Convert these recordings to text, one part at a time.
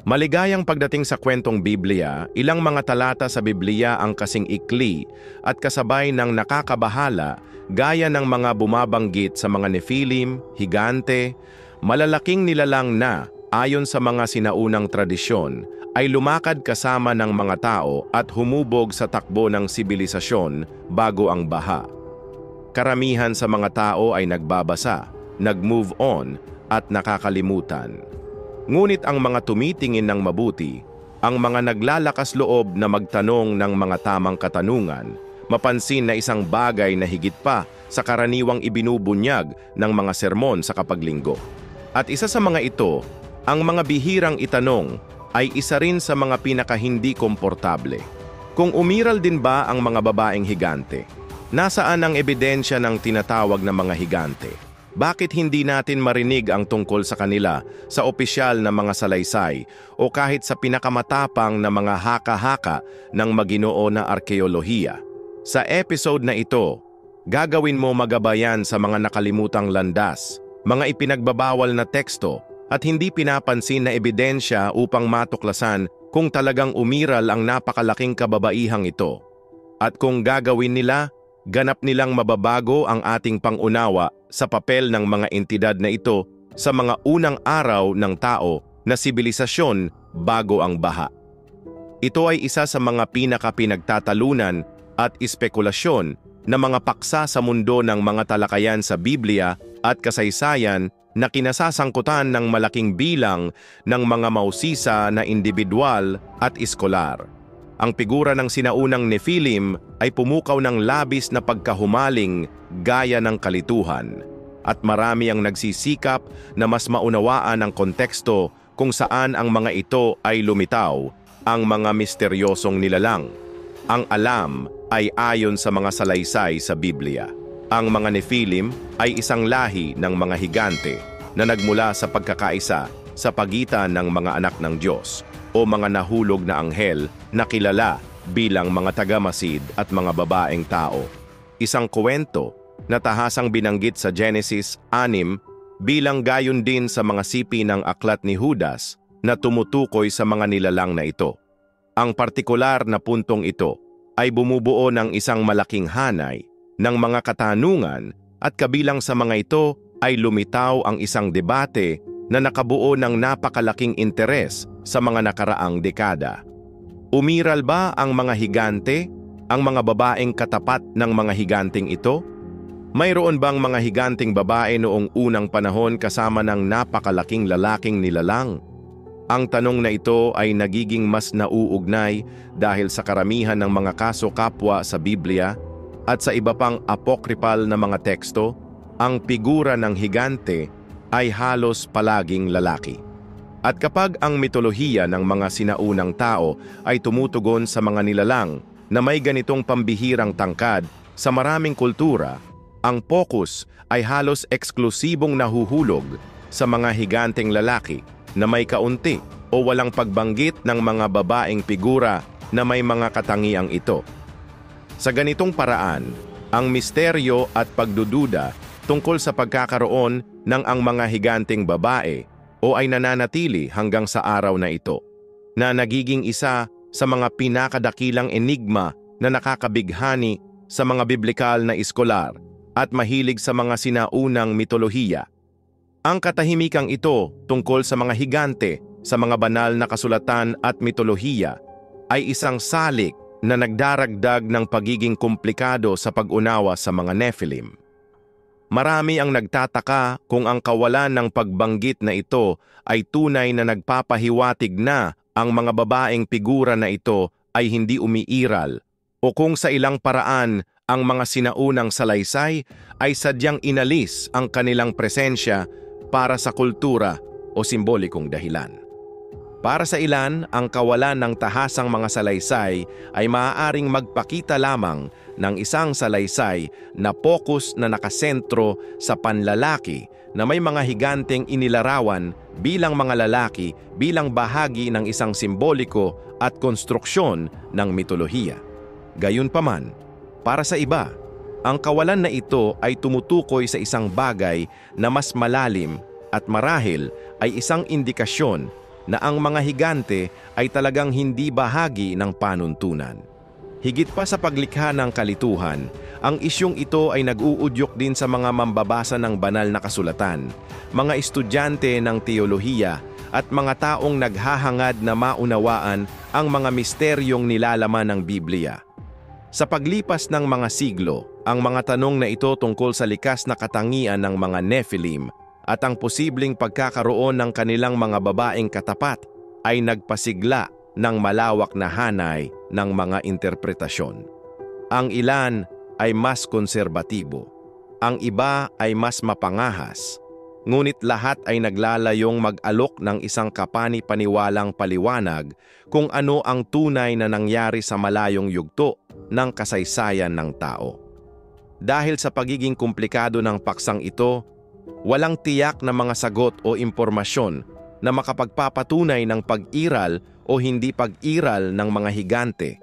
Maligayang pagdating sa kwentong Biblia, ilang mga talata sa Biblia ang kasing ikli at kasabay ng nakakabahala gaya ng mga bumabanggit sa mga Nephilim, higante, malalaking nilalang na, ayon sa mga sinaunang tradisyon, ay lumakad kasama ng mga tao at humubog sa takbo ng sibilisasyon bago ang baha. Karamihan sa mga tao ay nagbabasa, nag-move on at nakakalimutan. Ngunit ang mga tumitingin ng mabuti, ang mga naglalakas loob na magtanong ng mga tamang katanungan, mapansin na isang bagay na higit pa sa karaniwang ibinubunyag ng mga sermon sa kapaglinggo. At isa sa mga ito, ang mga bihirang itanong ay isa rin sa mga pinakahindi komportable. Kung umiral din ba ang mga babaeng higante? Nasaan ang ebidensya ng tinatawag na mga higante? Bakit hindi natin marinig ang tungkol sa kanila sa opisyal na mga salaysay o kahit sa pinakamatapang na mga haka-haka ng maginoo na arkeolohiya? Sa episode na ito, gagawin mo magabayan sa mga nakalimutang landas, mga ipinagbabawal na teksto at hindi pinapansin na ebidensya upang matuklasan kung talagang umiral ang napakalaking kababaihang ito. At kung gagawin nila, ganap nilang mababago ang ating pangunawa sa papel ng mga entidad na ito sa mga unang araw ng tao na sibilisasyon bago ang baha. Ito ay isa sa mga pinakapinagtatalunan at espekulasyon na mga paksa sa mundo ng mga talakayan sa Biblia at kasaysayan na kinasasangkutan ng malaking bilang ng mga mausisa na individual at eskolar. Ang figura ng sinaunang Nephilim ay pumukaw ng labis na pagkahumaling gaya ng kalituhan, at marami ang nagsisikap na mas maunawaan ang konteksto kung saan ang mga ito ay lumitaw, ang mga misteryosong nilalang. Ang alam ay ayon sa mga salaysay sa Biblia. Ang mga Nephilim ay isang lahi ng mga higante na nagmula sa pagkakaisa sa pagitan ng mga anak ng Diyos o mga nahulog na anghel na kilala bilang mga tagamasid at mga babaeng tao. Isang kwento na tahasang binanggit sa Genesis 6 bilang gayon din sa mga sipi ng aklat ni Judas na tumutukoy sa mga nilalang na ito. Ang partikular na puntong ito ay bumubuo ng isang malaking hanay ng mga katanungan at kabilang sa mga ito ay lumitaw ang isang debate na nakabuo ng napakalaking interes sa mga nakaraang dekada. Umiral ba ang mga higante, ang mga babaeng katapat ng mga higanting ito? Mayroon bang mga higanting babae noong unang panahon kasama ng napakalaking lalaking nilalang? Ang tanong na ito ay nagiging mas nauugnay dahil sa karamihan ng mga kaso kapwa sa Biblia at sa iba pang apocryphal na mga teksto, ang figura ng higante ay halos palaging lalaki. At kapag ang mitolohiya ng mga sinaunang tao ay tumutugon sa mga nilalang na may ganitong pambihirang tangkad sa maraming kultura, ang focus ay halos eksklusibong nahuhulog sa mga higanteng lalaki na may kaunti o walang pagbanggit ng mga babaeng figura na may mga katangiang ito. Sa ganitong paraan, ang misteryo at pagdududa tungkol sa pagkakaroon ng ang mga higanteng babae o ay nananatili hanggang sa araw na ito, na nagiging isa sa mga pinakadakilang enigma na nakakabighani sa mga biblikal na eskolar at mahilig sa mga sinaunang mitolohiya. Ang katahimikang ito tungkol sa mga higante sa mga banal na kasulatan at mitolohiya ay isang salik na nagdaragdag ng pagiging komplikado sa pag-unawa sa mga Nephilim. Marami ang nagtataka kung ang kawalan ng pagbanggit na ito ay tunay na nagpapahiwatig na ang mga babaeng figura na ito ay hindi umiiral o kung sa ilang paraan ang mga sinaunang salaysay ay sadyang inalis ang kanilang presensya para sa kultura o simbolikong dahilan. Para sa ilan, ang kawalan ng tahasang mga salaysay ay maaaring magpakita lamang ng isang salaysay na pokus na nakasentro sa panlalaki na may mga higanteng inilarawan bilang mga lalaki bilang bahagi ng isang simboliko at konstruksyon ng mitolohiya. Gayunpaman, para sa iba, ang kawalan na ito ay tumutukoy sa isang bagay na mas malalim at marahil ay isang indikasyon na ang mga higante ay talagang hindi bahagi ng panuntunan. Higit pa sa paglikha ng kalituhan, ang isyung ito ay nag-uudyok din sa mga mambabasa ng banal na kasulatan, mga estudyante ng teolohiya at mga taong naghahangad na maunawaan ang mga misteryong nilalaman ng Biblia. Sa paglipas ng mga siglo, ang mga tanong na ito tungkol sa likas na katangian ng mga Nephilim at ang posibleng pagkakaroon ng kanilang mga babaeng katapat ay nagpasigla ng malawak na hanay ng mga interpretasyon. Ang ilan ay mas konserbatibo, ang iba ay mas mapangahas, ngunit lahat ay naglalayong mag-alok ng isang kapani-paniwalang paliwanag kung ano ang tunay na nangyari sa malayong yugto ng kasaysayan ng tao. Dahil sa pagiging komplikado ng paksang ito, walang tiyak na mga sagot o impormasyon na makapagpapatunay ng pag-iral o hindi pag-iral ng mga higante.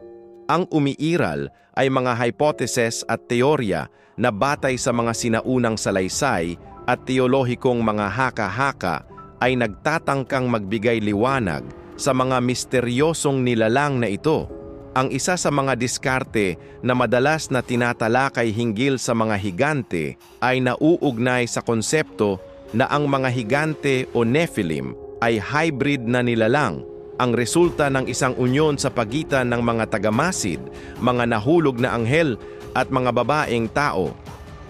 Ang umiiral ay mga hypotheses at teorya na batay sa mga sinaunang salaysay at teolohikong mga haka-haka ay nagtatangkang magbigay liwanag sa mga misteryosong nilalang na ito. Ang isa sa mga diskarte na madalas na tinatalakay hinggil sa mga higante ay nauugnay sa konsepto na ang mga higante o Nephilim ay hybrid na nilalang, ang resulta ng isang unyon sa pagitan ng mga tagamasid, mga nahulog na anghel at mga babaeng tao.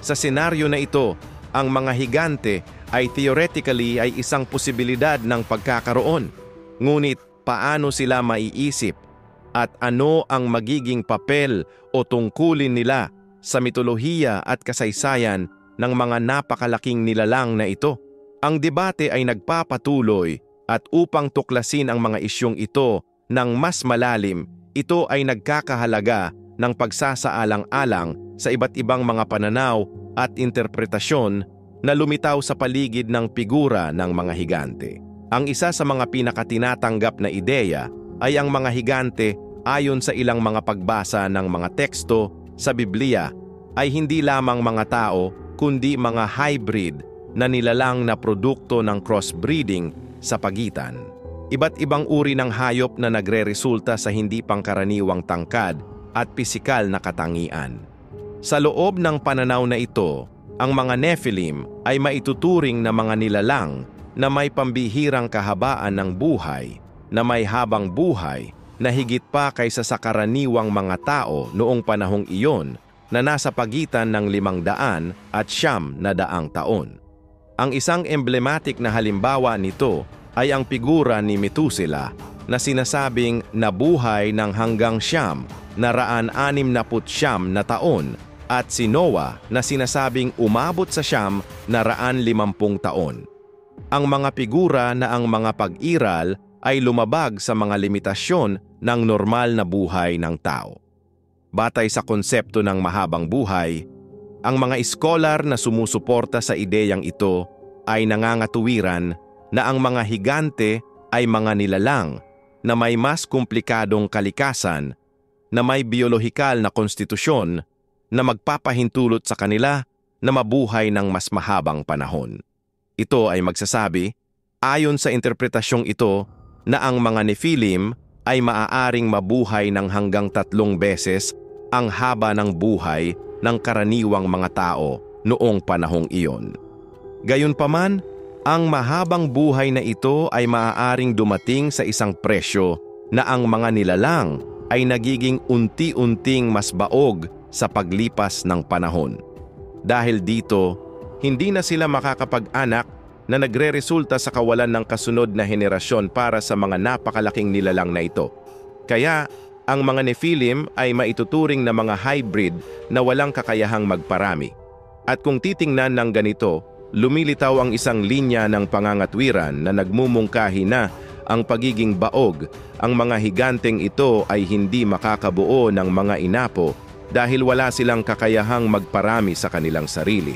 Sa senaryo na ito, ang mga higante ay theoretically ay isang posibilidad ng pagkakaroon. Ngunit paano sila maiisip at ano ang magiging papel o tungkulin nila sa mitolohiya at kasaysayan ng mga napakalaking nilalang na ito? Ang debate ay nagpapatuloy at upang tuklasin ang mga isyong ito ng mas malalim, ito ay nagkakahalaga ng pagsasaalang-alang sa iba't ibang mga pananaw at interpretasyon na lumitaw sa paligid ng figura ng mga higante. Ang isa sa mga pinakatinatanggap na ideya ay ang mga higante ayon sa ilang mga pagbasa ng mga teksto sa Biblia ay hindi lamang mga tao kundi mga hybrid na nilalang na produkto ng crossbreeding sa pagitan. Iba't ibang uri ng hayop na nagre-resulta sa hindi pangkaraniwang tangkad at pisikal na katangian. Sa loob ng pananaw na ito, ang mga Nephilim ay maituturing na mga nilalang na may pambihirang kahabaan ng buhay, na may habang buhay, na higit pa kaysa sa karaniwang mga tao noong panahong iyon na nasa pagitan ng 500 at 900 taon. Ang isang emblematic na halimbawa nito ay ang figura ni Methuselah na sinasabing nabuhay ng hanggang 969 na taon at si Noah na sinasabing umabot sa 950 taon. Ang mga figura na ang mga pag-iral ay lumabag sa mga limitasyon ng normal na buhay ng tao. Batay sa konsepto ng mahabang buhay, ang mga iskolar na sumusuporta sa ideyang ito ay nangangatuwiran na ang mga higante ay mga nilalang na may mas komplikadong kalikasan, na may biolohikal na konstitusyon na magpapahintulot sa kanila na mabuhay ng mas mahabang panahon. Ito ay magsasabi, ayon sa interpretasyong ito, na ang mga Nephilim ay maaaring mabuhay ng hanggang 3 beses ang haba ng buhay ng karaniwang mga tao noong panahong iyon. Gayunpaman, ang mahabang buhay na ito ay maaaring dumating sa isang presyo na ang mga nilalang ay nagiging unti-unting mas baog sa paglipas ng panahon. Dahil dito, hindi na sila makakapag-anak na nagre-resulta sa kawalan ng kasunod na henerasyon para sa mga napakalaking nilalang na ito. Kaya, ang mga Nephilim ay maituturing na mga hybrid na walang kakayahang magparami. At kung titingnan ng ganito, lumilitaw ang isang linya ng pangangatwiran na nagmumungkahi na ang pagiging baog. Ang mga higanteng ito ay hindi makakabuo ng mga inapo dahil wala silang kakayahang magparami sa kanilang sarili.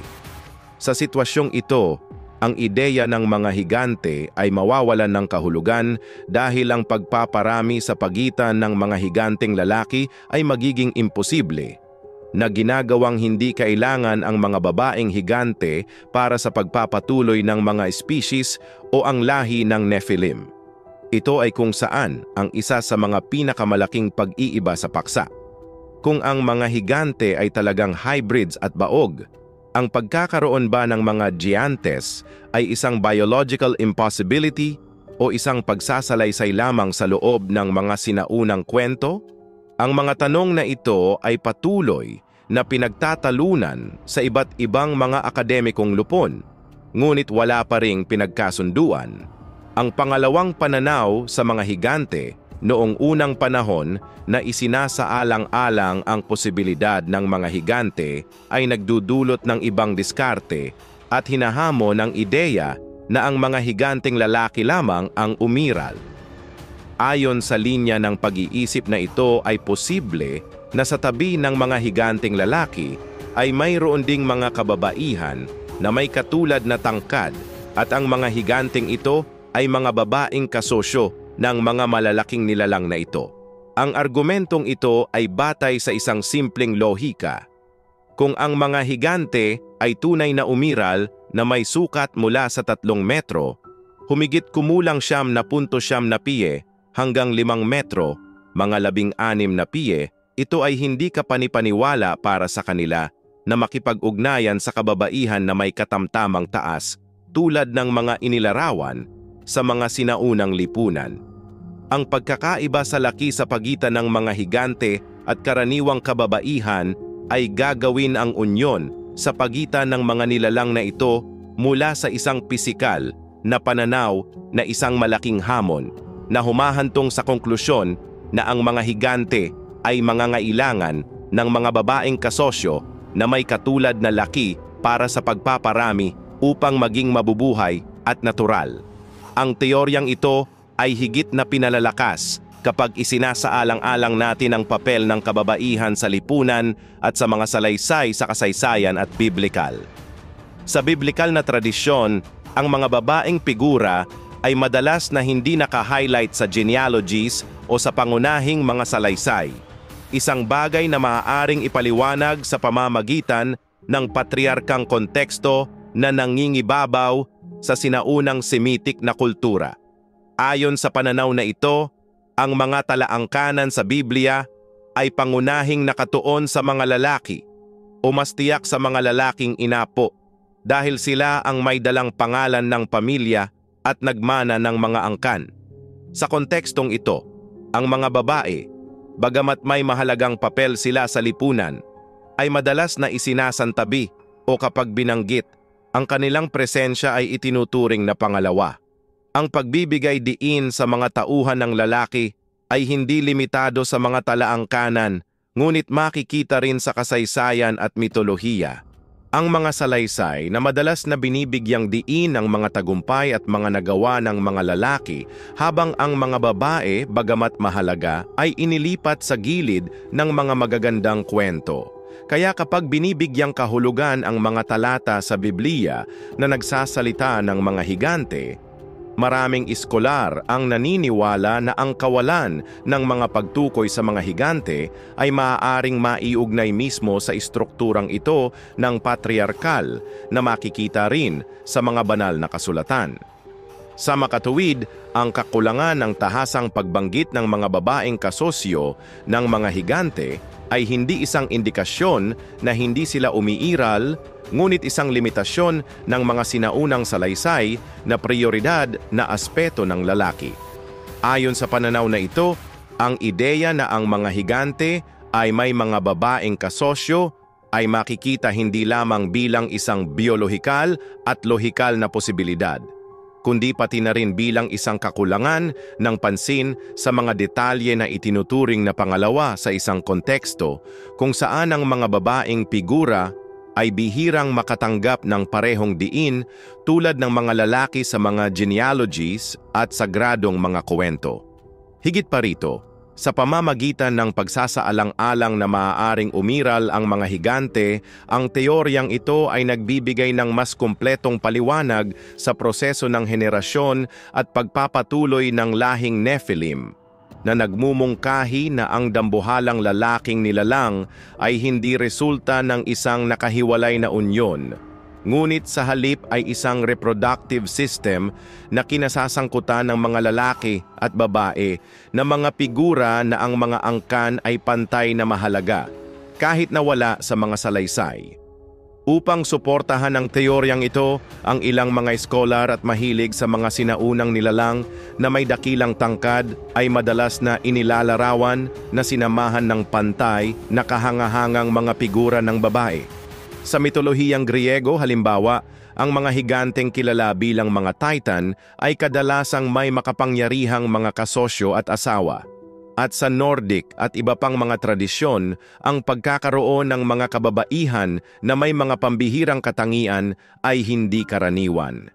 Sa sitwasyong ito, ang ideya ng mga higante ay mawawalan ng kahulugan dahil ang pagpaparami sa pagitan ng mga higanteng lalaki ay magiging imposible, na ginagawang hindi kailangan ang mga babaeng higante para sa pagpapatuloy ng mga species o ang lahi ng Nephilim. Ito ay kung saan ang isa sa mga pinakamalaking pag-iiba sa paksa. Kung ang mga higante ay talagang hybrids at baog, ang pagkakaroon ba ng mga giantes ay isang biological impossibility o isang pagsasalaysay lamang sa loob ng mga sinaunang kwento? Ang mga tanong na ito ay patuloy na pinagtatalunan sa iba't ibang mga akademikong lupon, ngunit wala pa ring pinagkasunduan. Ang pangalawang pananaw sa mga higante noong unang panahon na isinasaalang-alang ang posibilidad ng mga higante ay nagdudulot ng ibang diskarte at hinahamon ng ideya na ang mga higanteng lalaki lamang ang umiral. Ayon sa linya ng pag-iisip na ito ay posible na sa tabi ng mga higanteng lalaki ay mayroon ding mga kababaihan na may katulad na tangkad at ang mga higanteng ito ay mga babaeng kasosyo ng mga malalaking nilalang na ito. Ang argumentong ito ay batay sa isang simpleng lohika. Kung ang mga higante ay tunay na umiral na may sukat mula sa 3 metro, humigit kumulang 9.7 na piye hanggang 5 metro, mga 16 na piye, ito ay hindi kapanipaniwala para sa kanila na makipag-ugnayan sa kababaihan na may katamtamang taas tulad ng mga inilarawan sa mga sinaunang lipunan. Ang pagkakaiba sa laki sa pagitan ng mga higante at karaniwang kababaihan ay gagawin ang unyon sa pagitan ng mga nilalang na ito mula sa isang pisikal na pananaw na isang malaking hamon na humahantong sa konklusyon na ang mga higante ay mangangailangan ng mga babaeng kasosyo na may katulad na laki para sa pagpaparami upang maging mabubuhay at natural. Ang teoryang ito ay higit na pinalalakas kapag isinasaalang-alang natin ang papel ng kababaihan sa lipunan at sa mga salaysay sa kasaysayan at biblikal. Sa biblikal na tradisyon, ang mga babaeng figura ay madalas na hindi naka-highlight sa genealogies o sa pangunahing mga salaysay. Isang bagay na maaaring ipaliwanag sa pamamagitan ng patriarkang konteksto na nangingibabaw sa sinaunang Semitic na kultura. Ayon sa pananaw na ito, ang mga talaangkanan sa Biblia ay pangunahing nakatuon sa mga lalaki o mas tiyak sa mga lalaking inapo dahil sila ang may dalang pangalan ng pamilya at nagmana ng mga angkan. Sa kontekstong ito, ang mga babae, bagamat may mahalagang papel sila sa lipunan, ay madalas na isinasantabi o kapag binanggit, ang kanilang presensya ay itinuturing na pangalawa. Ang pagbibigay diin sa mga tauhan ng lalaki ay hindi limitado sa mga talaangkanan, ngunit makikita rin sa kasaysayan at mitolohiya. Ang mga salaysay na madalas na binibigyang diin ang mga tagumpay at mga nagawa ng mga lalaki habang ang mga babae, bagamat mahalaga, ay inilipat sa gilid ng mga magagandang kwento. Kaya kapag binibigyang kahulugan ang mga talata sa Biblia na nagsasalita ng mga higante, maraming iskolar ang naniniwala na ang kawalan ng mga pagtukoy sa mga higante ay maaaring maiugnay mismo sa istrukturang ito ng patriarkal na makikita rin sa mga banal na kasulatan. Sa makatuwid, ang kakulangan ng tahasang pagbanggit ng mga babaeng kasosyo ng mga higante ay hindi isang indikasyon na hindi sila umiiral, ngunit isang limitasyon ng mga sinaunang salaysay na prioridad na aspeto ng lalaki. Ayon sa pananaw na ito, ang ideya na ang mga higante ay may mga babaeng kasosyo ay makikita hindi lamang bilang isang biolohikal at lohikal na posibilidad, kundi pati na rin bilang isang kakulangan ng pansin sa mga detalye na itinuturing na pangalawa sa isang konteksto kung saan ang mga babaeng figura ay bihirang makatanggap ng parehong diin tulad ng mga lalaki sa mga genealogies at sagradong mga kwento. Higit pa rito, sa pamamagitan ng pagsasaalang-alang na maaaring umiral ang mga higante, ang teoryang ito ay nagbibigay ng mas kumpletong paliwanag sa proseso ng henerasyon at pagpapatuloy ng lahing Nephilim, na nagmumungkahi na ang dambuhalang lalaking nilalang ay hindi resulta ng isang nakahiwalay na unyon, ngunit sa halip ay isang reproductive system na kinasasangkutan ng mga lalaki at babae na mga figura na ang mga angkan ay pantay na mahalaga, kahit na wala sa mga salaysay. Upang suportahan ang teoryang ito, ang ilang mga scholar at mahilig sa mga sinaunang nilalang na may dakilang tangkad ay madalas na inilalarawan na sinamahan ng pantay na kahangahangang mga figura ng babae. Sa mitolohiyang Griego, halimbawa, ang mga higanteng kilala bilang mga Titan ay kadalasang may makapangyarihang mga kasosyo at asawa. At sa Nordic at iba pang mga tradisyon, ang pagkakaroon ng mga kababaihan na may mga pambihirang katangian ay hindi karaniwan.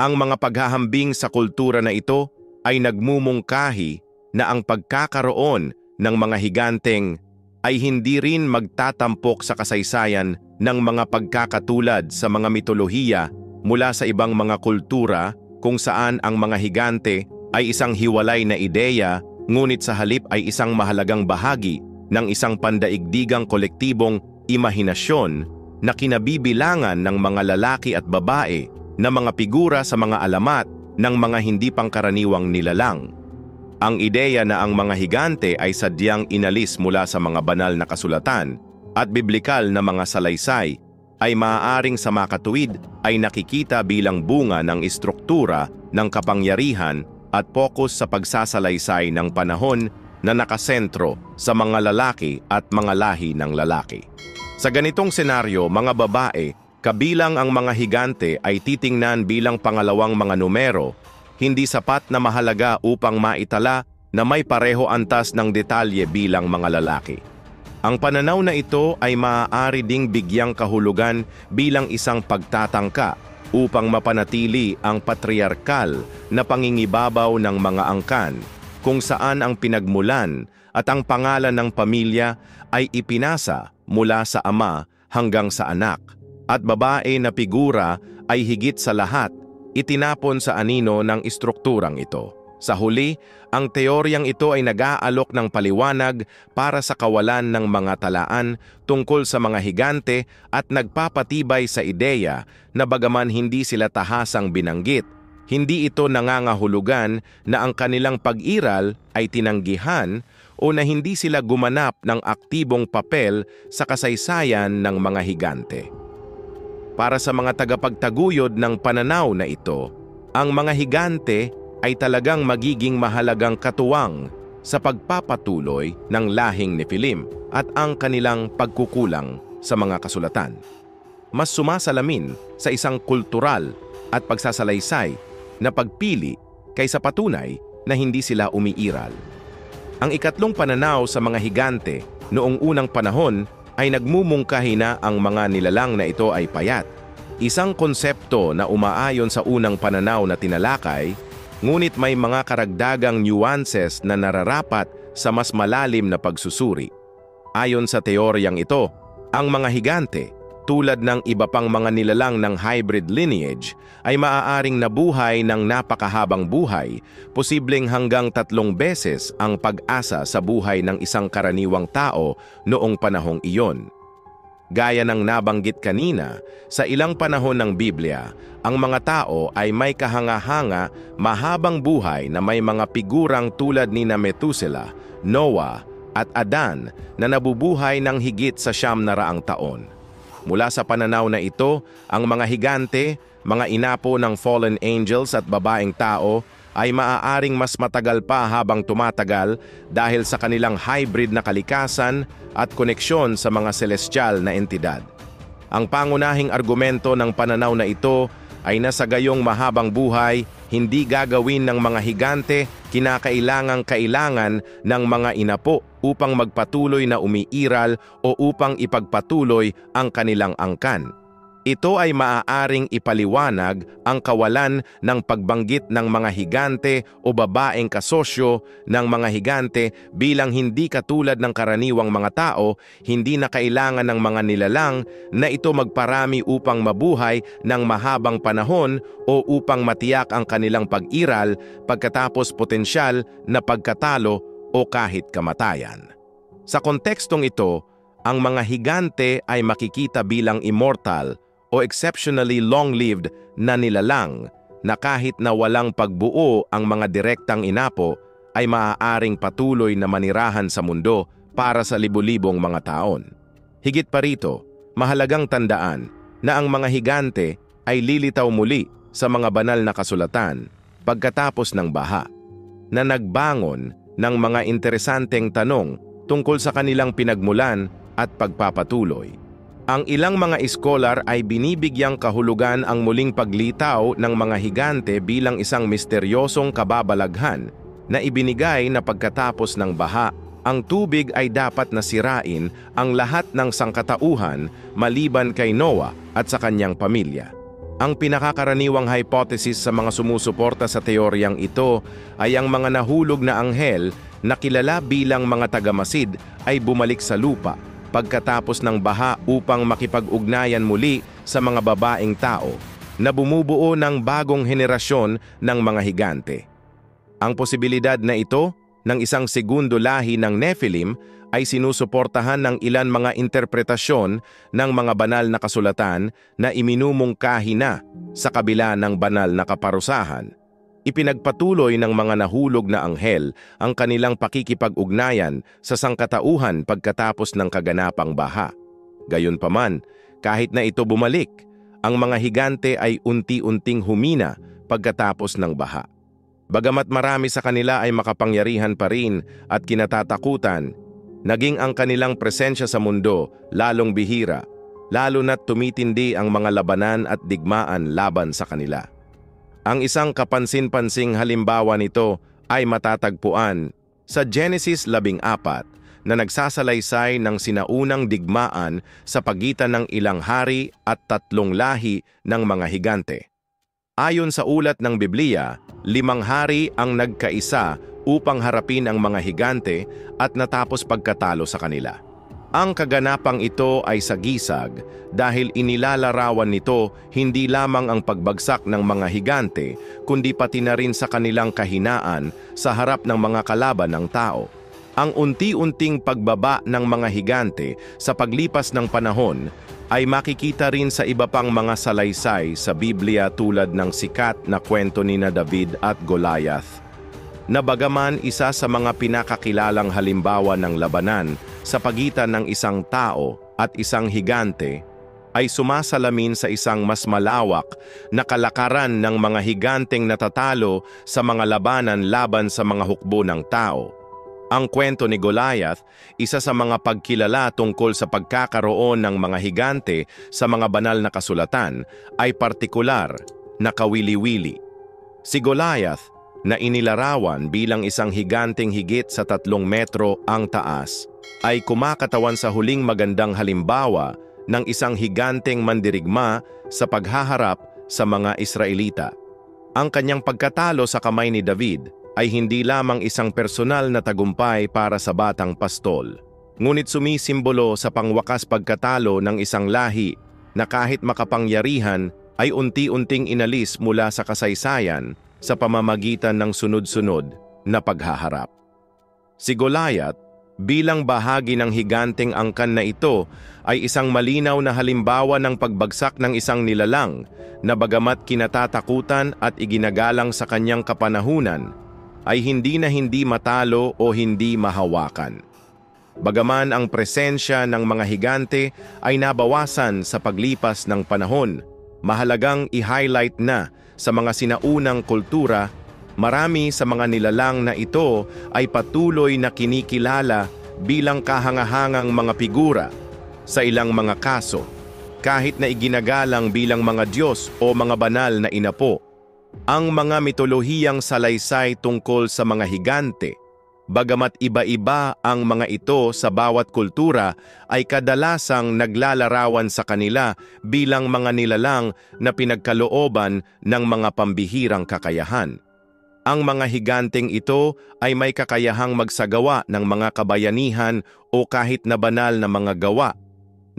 Ang mga paghahambing sa kultura na ito ay nagmumungkahi na ang pagkakaroon ng mga higanteng ay hindi rin magtatampok sa kasaysayan ng mga pagkakatulad sa mga mitolohiya mula sa ibang mga kultura kung saan ang mga higante ay isang hiwalay na ideya, ngunit sa halip ay isang mahalagang bahagi ng isang pandaigdigang kolektibong imahinasyon na kinabibilangan ng mga lalaki at babae na mga figura sa mga alamat ng mga hindi pangkaraniwang nilalang. Ang ideya na ang mga higante ay sadyang inalis mula sa mga banal na kasulatan at biblikal na mga salaysay ay maaaring sa makatuwid ay nakikita bilang bunga ng istruktura ng kapangyarihan at pokus sa pagsasalaysay ng panahon na nakasentro sa mga lalaki at mga lahi ng lalaki. Sa ganitong senaryo, mga babae, kabilang ang mga higante ay titingnan bilang pangalawang mga numero, hindi sapat na mahalaga upang maitala na may pareho antas ng detalye bilang mga lalaki. Ang pananaw na ito ay maaari ding bigyang kahulugan bilang isang pagtatangka upang mapanatili ang patriarkal na pangingibabaw ng mga angkan, kung saan ang pinagmulan at ang pangalan ng pamilya ay ipinasa mula sa ama hanggang sa anak, at babae na figura ay higit sa lahat itinapon sa anino ng istrukturang ito. Sa huli, ang teoryang ito ay nag-aalok ng paliwanag para sa kawalan ng mga talaan tungkol sa mga higante at nagpapatibay sa ideya na bagaman hindi sila tahasang binanggit, hindi ito nangangahulugan na ang kanilang pag-iral ay tinanggihan o na hindi sila gumanap ng aktibong papel sa kasaysayan ng mga higante. Para sa mga tagapagtaguyod ng pananaw na ito, ang mga higante ay talagang magiging mahalagang katuwang sa pagpapatuloy ng lahing Nephilim at ang kanilang pagkukulang sa mga kasulatan. Mas sumasalamin sa isang kultural at pagsasalaysay na pagpili kaysa patunay na hindi sila umiiral. Ang ikatlong pananaw sa mga higante noong unang panahon ay nagmumungkahi na ang mga nilalang na ito ay payat. Isang konsepto na umaayon sa unang pananaw na tinalakay, ngunit may mga karagdagang nuances na nararapat sa mas malalim na pagsusuri. Ayon sa teoryang ito, ang mga higante, tulad ng iba pang mga nilalang ng hybrid lineage, ay maaaring nabuhay ng napakahabang buhay, posibleng hanggang 3 beses ang pag-asa sa buhay ng isang karaniwang tao noong panahong iyon. Gaya ng nabanggit kanina, sa ilang panahon ng Biblia, ang mga tao ay may kahanga-hanga mahabang buhay na may mga figurang tulad ni Methuselah, Noah at Adan na nabubuhay ng higit sa 900 taon. Mula sa pananaw na ito, ang mga higante, mga inapo ng fallen angels at babaeng tao ay maaaring mas matagal pa habang tumatagal dahil sa kanilang hybrid na kalikasan at koneksyon sa mga celestial na entidad. Ang pangunahing argumento ng pananaw na ito ay nasa gayong mahabang buhay, hindi gagawin ng mga higante kinakailangang-kailangan ng mga inapo upang magpatuloy na umiiral o upang ipagpatuloy ang kanilang angkan. Ito ay maaaring ipaliwanag ang kawalan ng pagbanggit ng mga higante o babaeng kasosyo ng mga higante bilang hindi katulad ng karaniwang mga tao, hindi na kailangan ng mga nilalang na ito magparami upang mabuhay ng mahabang panahon o upang matiyak ang kanilang pag-iral pagkatapos potensyal na pagkatalo o kahit kamatayan. Sa kontekstong ito, ang mga higante ay makikita bilang immortal o exceptionally long-lived na nilalang na kahit na walang pagbuo ang mga direktang inapo ay maaaring patuloy na manirahan sa mundo para sa libu-libong mga taon. Higit pa rito, mahalagang tandaan na ang mga higante ay lilitaw muli sa mga banal na kasulatan pagkatapos ng baha, na nagbangon ng mga interesanteng tanong tungkol sa kanilang pinagmulan at pagpapatuloy. Ang ilang mga iskolar ay binibigyang kahulugan ang muling paglitaw ng mga higante bilang isang misteryosong kababalaghan na ibinigay na pagkatapos ng baha, ang tubig ay dapat na sirain ang lahat ng sangkatauhan maliban kay Noah at sa kanyang pamilya. Ang pinakakaraniwang hypothesis sa mga sumusuporta sa teoryang ito ay ang mga nahulog na anghel na kilala bilang mga tagamasid ay bumalik sa lupa pagkatapos ng baha upang makipag-ugnayan muli sa mga babaeng tao na bumubuo ng bagong henerasyon ng mga higante. Ang posibilidad na ito ng isang segundo lahi ng Nephilim ay sinusuportahan ng ilan mga interpretasyon ng mga banal na kasulatan na iminumungkahi na sa kabila ng banal na kaparusahan. Ipinagpatuloy ng mga nahulog na anghel ang kanilang pakikipag-ugnayan sa sangkatauhan pagkatapos ng kaganapang baha. Gayunpaman, kahit na ito bumalik, ang mga higante ay unti-unting humina pagkatapos ng baha. Bagamat marami sa kanila ay makapangyarihan pa rin at kinatatakutan, naging ang kanilang presensya sa mundo lalong bihira, lalo na't tumitindi ang mga labanan at digmaan laban sa kanila. Ang isang kapansin-pansing halimbawa nito ay matatagpuan sa Genesis 14 na nagsasalaysay ng sinaunang digmaan sa pagitan ng ilang hari at 3 lahi ng mga higante. Ayon sa ulat ng Biblia, 5 hari ang nagkaisa upang harapin ang mga higante at natapos pagkatalo sa kanila. Ang kaganapang ito ay sagisag dahil inilalarawan nito hindi lamang ang pagbagsak ng mga higante, kundi pati na rin sa kanilang kahinaan sa harap ng mga kalaban ng tao. Ang unti-unting pagbaba ng mga higante sa paglipas ng panahon ay makikita rin sa iba pang mga salaysay sa Biblia tulad ng sikat na kwento ni David at Goliath, na bagaman isa sa mga pinakakilalang halimbawa ng labanan sa pagitan ng isang tao at isang higante, ay sumasalamin sa isang mas malawak na kalakaran ng mga higanteng natatalo sa mga labanan laban sa mga hukbo ng tao. Ang kwento ni Goliath, isa sa mga pagkilala tungkol sa pagkakaroon ng mga higante sa mga banal na kasulatan, ay partikular na kawili-wili. Si Goliath, na inilarawan bilang isang higanteng higit sa 3 metro ang taas, ay kumakatawan sa huling magandang halimbawa ng isang higanteng mandirigma sa paghaharap sa mga Israelita. Ang kanyang pagkatalo sa kamay ni David ay hindi lamang isang personal na tagumpay para sa batang pastol, ngunit sumisimbolo sa pangwakas pagkatalo ng isang lahi na kahit makapangyarihan ay unti-unting inalis mula sa kasaysayan sa pamamagitan ng sunod-sunod na paghaharap. Si Goliath, bilang bahagi ng higanteng angkan na ito, ay isang malinaw na halimbawa ng pagbagsak ng isang nilalang na bagamat kinatatakutan at iginagalang sa kanyang kapanahunan, ay hindi matalo o hindi mahawakan. Bagaman ang presensya ng mga higante ay nabawasan sa paglipas ng panahon, mahalagang i-highlight na sa mga sinaunang kultura, marami sa mga nilalang na ito ay patuloy na kinikilala bilang kahangahangang mga figura sa ilang mga kaso, kahit na iginagalang bilang mga Diyos o mga banal na inapo. Ang mga mitolohiyang salaysay tungkol sa mga higante, bagamat iba-iba ang mga ito sa bawat kultura, ay kadalasang naglalarawan sa kanila bilang mga nilalang na pinagkalooban ng mga pambihirang kakayahan. Ang mga higanteng ito ay may kakayahang magsagawa ng mga kabayanihan o kahit na banal na mga gawa,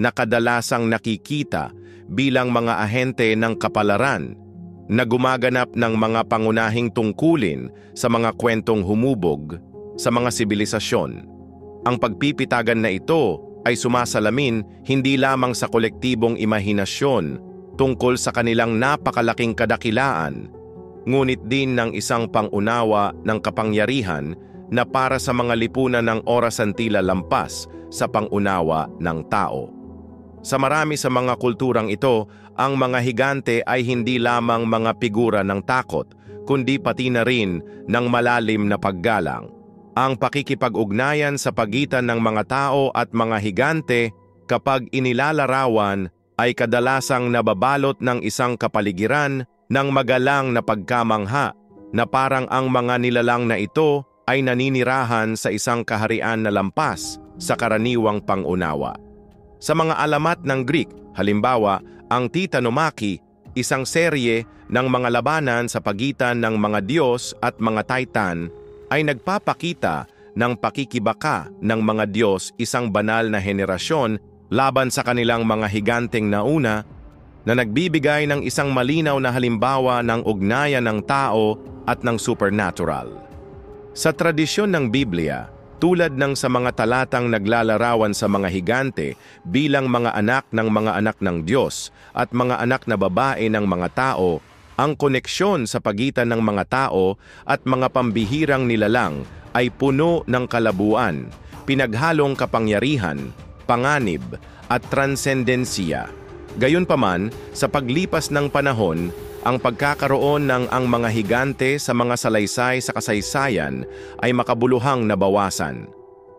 na kadalasang nakikita bilang mga ahente ng kapalaran, na gumaganap ng mga pangunahing tungkulin sa mga kwentong humubog sa mga sibilisasyon. Ang pagpipitagan na ito ay sumasalamin hindi lamang sa kolektibong imahinasyon tungkol sa kanilang napakalaking kadakilaan, ngunit din ng isang pangunawa ng kapangyarihan na para sa mga lipunan ng orasan tila lampas sa pangunawa ng tao. Sa marami sa mga kulturang ito, ang mga higante ay hindi lamang mga figura ng takot, kundi pati na rin ng malalim na paggalang. Ang pakikipag-ugnayan sa pagitan ng mga tao at mga higante kapag inilalarawan ay kadalasang nababalot ng isang kapaligiran ng magalang na pagkamangha na parang ang mga nilalang na ito ay naninirahan sa isang kaharian na lampas sa karaniwang pangunawa. Sa mga alamat ng Greek, halimbawa, ang Titanomachy, isang serye ng mga labanan sa pagitan ng mga Diyos at mga Titan, ay nagpapakita ng pakikibaka ng mga Diyos isang banal na henerasyon laban sa kanilang mga higanteng nauna na nagbibigay ng isang malinaw na halimbawa ng ugnayan ng tao at ng supernatural. Sa tradisyon ng Biblia, tulad ng sa mga talatang naglalarawan sa mga higante bilang mga anak ng Diyos at mga anak na babae ng mga tao, ang koneksyon sa pagitan ng mga tao at mga pambihirang nilalang ay puno ng kalabuan, pinaghalong kapangyarihan, panganib at transendensiya. Gayunpaman, sa paglipas ng panahon, ang pagkakaroon ng ang mga higante sa mga salaysay sa kasaysayan ay makabuluhang nabawasan.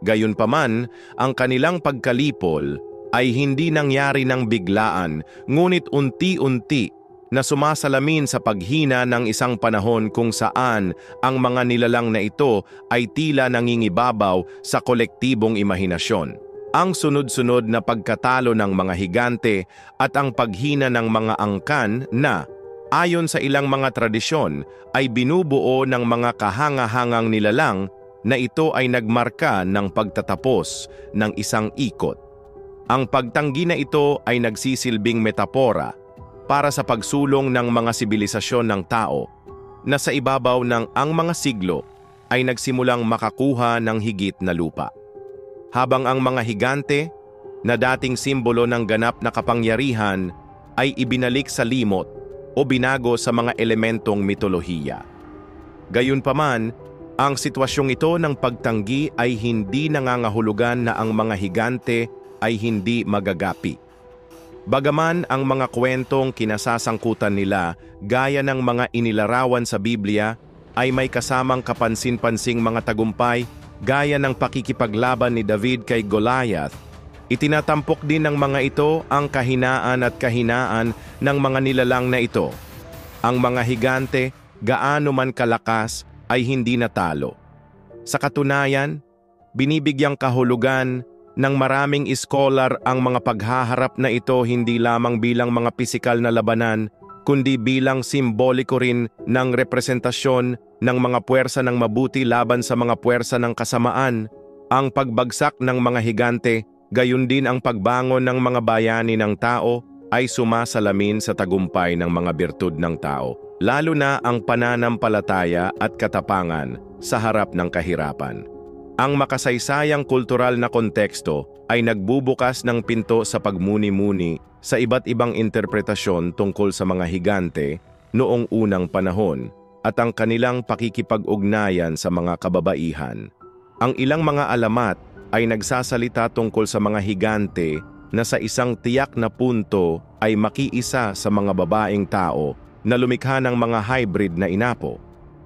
Gayunpaman, ang kanilang pagkalipol ay hindi nangyari ng biglaan, ngunit unti-unti na sumasalamin sa paghina ng isang panahon kung saan ang mga nilalang na ito ay tila nangingibabaw sa kolektibong imahinasyon. Ang sunod-sunod na pagkatalo ng mga higante at ang paghina ng mga angkan na, ayon sa ilang mga tradisyon, ay binubuo ng mga kahanga-hangang nilalang na ito ay nagmarka ng pagtatapos ng isang ikot. Ang pagtanggi na ito ay nagsisilbing metapora para sa pagsulong ng mga sibilisasyon ng tao na sa ibabaw ng ang mga siglo ay nagsimulang makakuha ng higit na lupa. Habang ang mga higante na dating simbolo ng ganap na kapangyarihan ay ibinalik sa limot o binago sa mga elementong mitolohiya. Gayunpaman, ang sitwasyong ito ng pagtanggi ay hindi nangangahulugan na ang mga higante ay hindi magagapi. Bagaman ang mga kwentong kinasasangkutan nila gaya ng mga inilarawan sa Biblia ay may kasamang kapansin-pansing mga tagumpay gaya ng pakikipaglaban ni David kay Goliath, itinatampok din ng mga ito ang kahinaan at kahinaan ng mga nilalang na ito. Ang mga higante, gaano man kalakas, ay hindi natalo. Sa katunayan, binibigyang kahulugan ng maraming iskolar ang mga paghaharap na ito hindi lamang bilang mga pisikal na labanan, kundi bilang simboliko rin ng representasyon ng mga puwersa ng mabuti laban sa mga puwersa ng kasamaan. Ang pagbagsak ng mga higante, gayon din ang pagbangon ng mga bayani ng tao, ay sumasalamin sa tagumpay ng mga birtud ng tao, lalo na ang pananampalataya at katapangan sa harap ng kahirapan. Ang makasaysayang kultural na konteksto ay nagbubukas ng pinto sa pagmuni-muni sa iba't ibang interpretasyon tungkol sa mga higante noong unang panahon at ang kanilang pakikipag-ugnayan sa mga kababaihan. Ang ilang mga alamat ay nagsasalita tungkol sa mga higante na sa isang tiyak na punto ay makiisa sa mga babaeng tao na lumikha ng mga hybrid na inapo.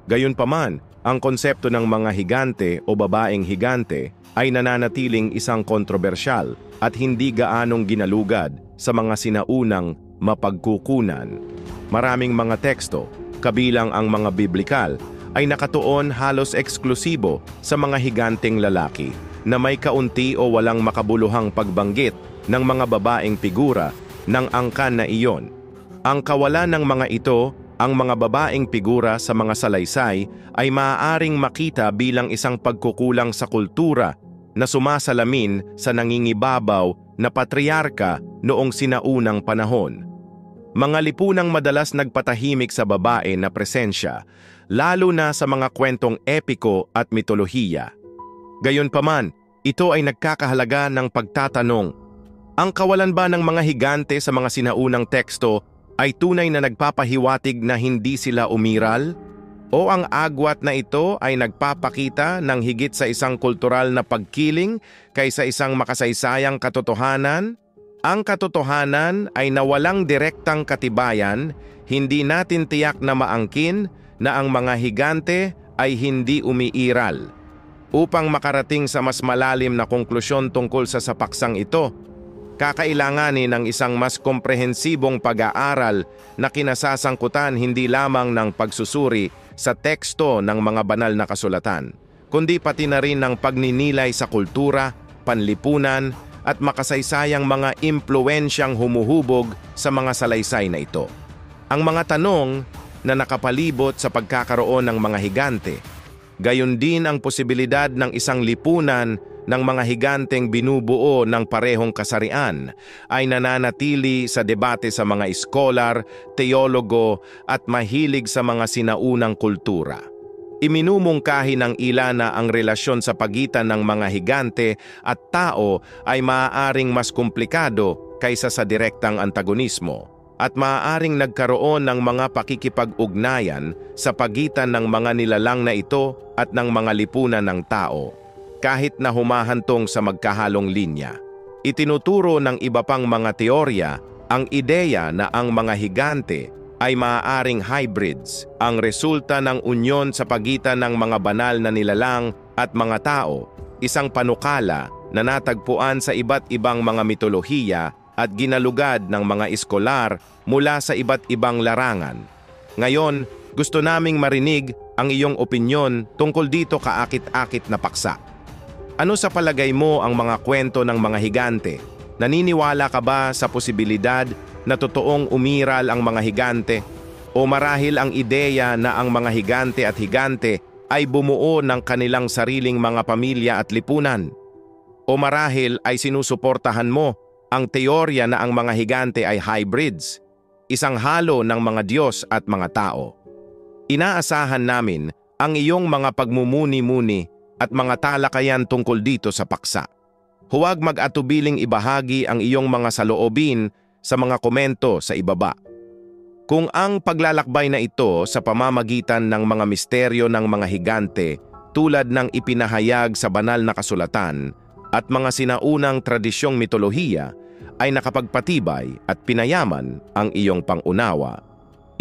Gayunpaman, ang konsepto ng mga higante o babaeng higante ay nananatiling isang kontrobersyal at hindi gaanong ginalugad sa mga sinaunang mapagkukunan. Maraming mga teksto, kabilang ang mga biblikal, ay nakatuon halos eksklusibo sa mga higanteng lalaki na may kaunti o walang makabuluhang pagbanggit ng mga babaeng figura ng angkan na iyon. Ang kawalan ng mga ito, ang mga babaeng figura sa mga salaysay ay maaaring makita bilang isang pagkukulang sa kultura na sumasalamin sa nangingibabaw na patriarka noong sinaunang panahon. Mga lipunang madalas nagpatahimik sa babae na presensya, lalo na sa mga kwentong epiko at mitolohiya. Gayunpaman, ito ay nagkakahalaga ng pagtatanong, ang kawalan ba ng mga higante sa mga sinaunang teksto ay tunay na nagpapahiwatig na hindi sila umiral? O ang agwat na ito ay nagpapakita ng higit sa isang kultural na pagkiling kaysa isang makasaysayang katotohanan? Ang katotohanan ay na walang direktang katibayan, hindi natin tiyak na maangkin na ang mga higante ay hindi umiiral. Upang makarating sa mas malalim na konklusyon tungkol sa paksang ito, kakailanganin ng isang mas komprehensibong pag-aaral na kinasasangkutan hindi lamang ng pagsusuri sa teksto ng mga banal na kasulatan, kundi pati na rin ng pagninilay sa kultura, panlipunan, at makasaysayang mga impluensyang humuhubog sa mga salaysay na ito. Ang mga tanong na nakapalibot sa pagkakaroon ng mga higante, gayon din ang posibilidad ng isang lipunan ng mga higanteng binubuo ng parehong kasarian ay nananatili sa debate sa mga iskolar, teologo at mahilig sa mga sinaunang kultura. Iminumungkahi ng ilan na ang relasyon sa pagitan ng mga higante at tao ay maaaring mas komplikado kaysa sa direktang antagonismo at maaaring nagkaroon ng mga pakikipag-ugnayan sa pagitan ng mga nilalang na ito at ng mga lipunan ng tao, kahit na humahantong sa magkahalong linya. Itinuturo ng iba pang mga teorya ang ideya na ang mga higante ay maaaring hybrids, ang resulta ng unyon sa pagitan ng mga banal na nilalang at mga tao, isang panukala na natagpuan sa iba't ibang mga mitolohiya at ginalugad ng mga iskolar mula sa iba't ibang larangan. Ngayon, gusto naming marinig ang iyong opinyon tungkol dito kaakit-akit na paksa. Ano sa palagay mo ang mga kwento ng mga higante? Naniniwala ka ba sa posibilidad na totoong umiral ang mga higante? O marahil ang ideya na ang mga higante at higante ay bumuo ng kanilang sariling mga pamilya at lipunan? O marahil ay sinusuportahan mo ang teorya na ang mga higante ay hybrids, isang halo ng mga Diyos at mga tao? Inaasahan namin ang iyong mga pagmumuni-muni at mga talakayan tungkol dito sa paksa. Huwag mag-atubiling ibahagi ang iyong mga saloobin sa mga komento sa ibaba. Kung ang paglalakbay na ito sa pamamagitan ng mga misteryo ng mga higante tulad ng ipinahayag sa banal na kasulatan at mga sinaunang tradisyong mitolohiya ay nakapagpatibay at pinayaman ang iyong pangunawa,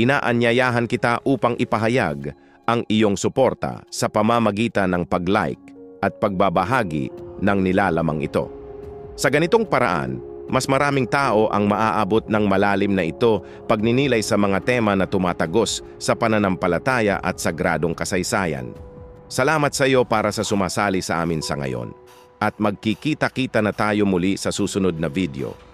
inaanyayahan kita upang ipahayag ang iyong suporta sa pamamagitan ng pag-like at pagbabahagi ng nilalamang ito. Sa ganitong paraan, mas maraming tao ang maaabot ng malalim na ito pagninilay sa mga tema na tumatagos sa pananampalataya at sagradong kasaysayan. Salamat sa iyo para sa sumasali sa amin sa ngayon. At magkikita-kita na tayo muli sa susunod na video.